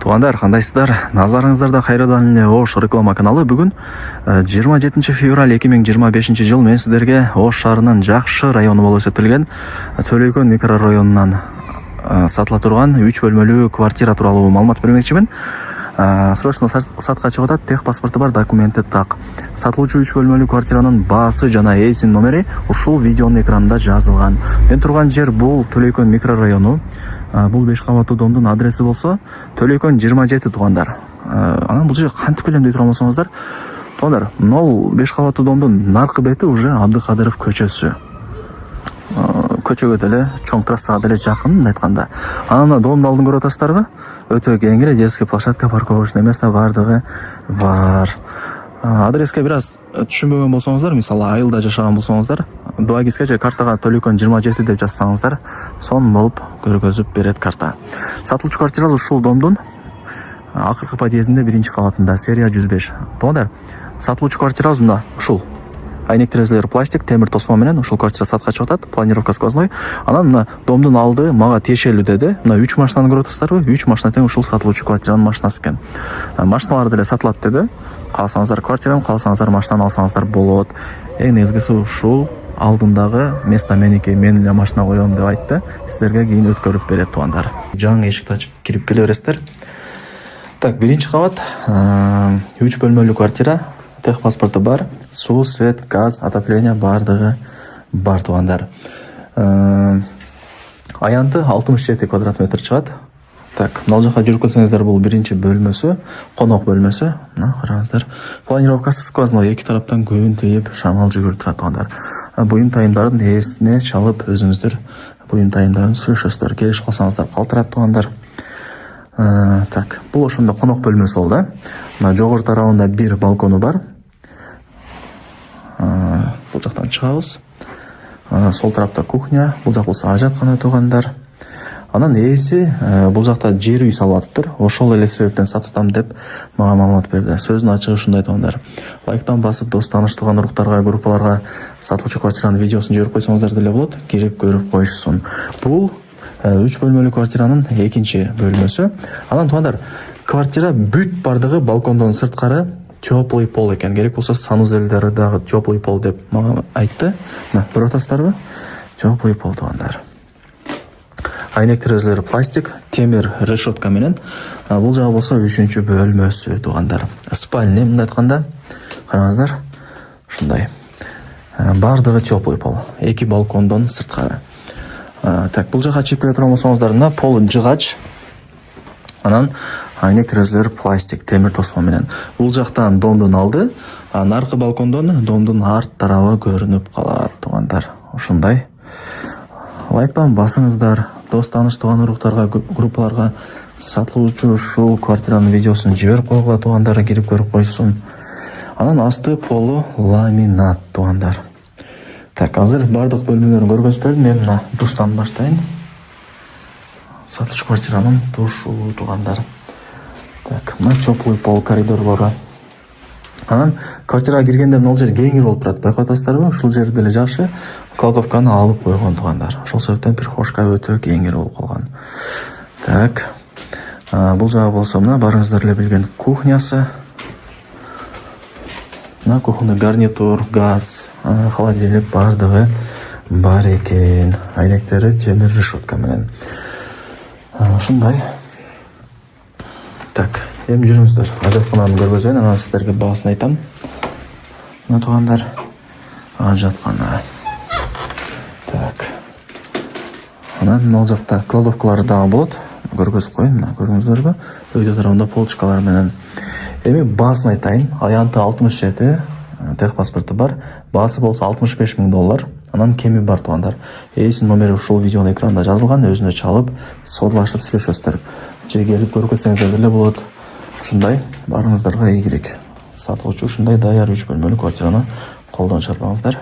Туугандар, кандайсыздар? Назарыңыздарда кайрадан эле Ош реклама каналы. Бүгүн 27 февраль 2025 жыл мен сиздерге Ош шаарынын Жакшы району болуп эсептелген Төлөйкөн микрорайонунан сатыла турган 3 бөлмөлүү квартира тууралуу маалымат бермекчимин. Срочно сатка чыгып атат, тех паспорту бар, документи так. Сатылуучу 3 бөлмөлүү квартиранын баасы жана ээсинин номери ушул видеонун экранында жазылган. Мен турган жер бул Төлөйкөн микрорайону. Бул 5 кабаттуу домдун адреси болсо Төлөйкөн 27 туугандар. Анан бул жер кантип келем дей турган болсоңуздар, туугандар, мынау 5 кабаттуу домдун наркы бети уже Абдыкадыров көчөсү. Көчөгө деле, чоң трассага деле жакын мындай айтканда. Анан домдун алдын көрүп атасыздарбы? Өтө кеңири детский площадка, парковочный место бардыгы бар. Адреске бир аз түшүнбөгөн болсоңуздар, мисалы айылда жашаган болсоңуздар, 2 гиске же картага Төлөйкөн 27 деп жазсаңыздар, сон болуп көргөзүп берет карта. Сатылуучу квартира ушул домдун акыркы подъездинде 1-кабатында, серия 105. Туугандар, сатылуучу квартира мына ушул. Айнек терезелери пластик, темир тосмо менен ушул квартира сатка чыгып атат, планировка сквозной. Анан мына домдун алды мага тиешелүү деди. Мына 3 машинаны көрүп атасыздарбы? 3 машина тең ушул сатылуучу квартиранын машинасы экен. Машиналар деле сатылат деди. Кааласаңыздар квартираны, кааласаңыздар машинаны алсаңыздар болот. Эң негизгиси ушул алдындагы место меники, мен эле машина коём деп айтты. Сиздерге кийин өткөрүп берет туугандар. Жаңы эшикти ачып кирип келе бересиздер. Так, 1-кабат, 3 бөлмөлүү квартира. Тех паспорту бар, суу, свет, газ, отопление бардыгы бар туугандар. Аянты 67 квадрат метр чыгат. Так, мына жака жүрүп келсеңиздер, бул 1-чи бөлмөсү, конок бөлмөсү. Мына караңыздар. Планировкасы сквозной, эки тараптан күн тийип, шамал жүгүрүп турат туугандар. Буюм тайымдардын ээсине чалып өзүңүздөр буюм тайымдарын сүйлөшөсүздөр. Келишип калсаңыздар калтырат туугандар. Так, бул ошондо конок бөлмөсү болду. Мына жогору тарабында бир балкону бар. Бул жактан чыгабыз. Сол тарапта кухня, бул жак болсо ажаткана туугандар. Анан ээси бул жакта жер үй салып атыптыр. Ошол эле себептен сатып деп мага маалымат берди. Сөзүнүн ачыгы ушундай туугандар. Лайктан басып, дос таныш тууган уруктарга, группаларга сатылуучу квартиранын видеосун жиберип койсоңуздар деле болот. Кирип көрүп коюшсун. Бул 3 бөлмөлүү квартиранын 2-чи бөлмөсү. Анан туугандар, квартира бүт бардыгы балкондон сырткары теплый пол экен. Керек болсо санузелдери дагы теплый пол деп мага айтты. Мына көрүп атасыздарбы? Теплый пол туугандар. Айнек терезелери пластик, темир решетка менен. Бул жагы болсо 3-чү бөлмөсү туугандар. Спальня мындай айтканда, караңыздар, ушундай. Бардыгы теплый пол. 2 балкондон сырткары. Так, бул жака чип келе турган болсоңуздар, мына пол жыгач. Анан айнек терезелери пластик, темир тосмо менен. Бул жактан домдун алды, наркы балкондон домдун арт тарабы көрүнүп калат туугандар. Ушундай. Лайктан басыңыздар, дос таныш тууган уруктарга, группаларга сатылуучу ушул квартиранын видеосун жиберип койгула туугандар, кирип көрүп койсун. Анан асты полу ламинат туугандар. Так, азыр бардык бөлмөлөрүн көргөзүп бердим. Мен мына душтан баштайын. Сатылуучу квартиранын душу туугандар. Так, мына теплый пол коридорлору. Анан квартирага киргенде мына жер кеңир болуп турат. Байкап атасыздарбы? Ушул жер деле жакшы кладовканы алып койгон туугандар. Ошол себептен перхошка өтө кеңир болуп калган. Так. Бул жагы болсо мына барыңыздар эле билген кухнясы. Мына кухня гарнитур, газ, холодильник бардыгы бар экен. Айнектери темир решетка менен. Ушундай. Так, эми жүрүңүздөр. Ажаткананы көргөзөйүн, анан сиздерге баасын айтам. Мына туугандар, ажаткана. Так. Анан мына жакта кладовкалары дагы болот. Көргөзүп коеюн, мына көрдүңүздөрбү? Өйдө тарабында полочкалар менен. Эми баасын айтайын. Аянты 67, тех паспорту бар. Баасы болсо $65,000. Анан кеми бар туугандар. Ээсинин номери ушул видеонун экранында жазылган. Өзүнө чалып, содалашып сүйлөшөсүздөр. Же келип көрүп кетсеңиздер деле болот. Ушундай, барыңыздарга ийгилик. Сатылуучу ушундай даяр 3 бөлмөлүү квартираны колдон чарпаңыздар.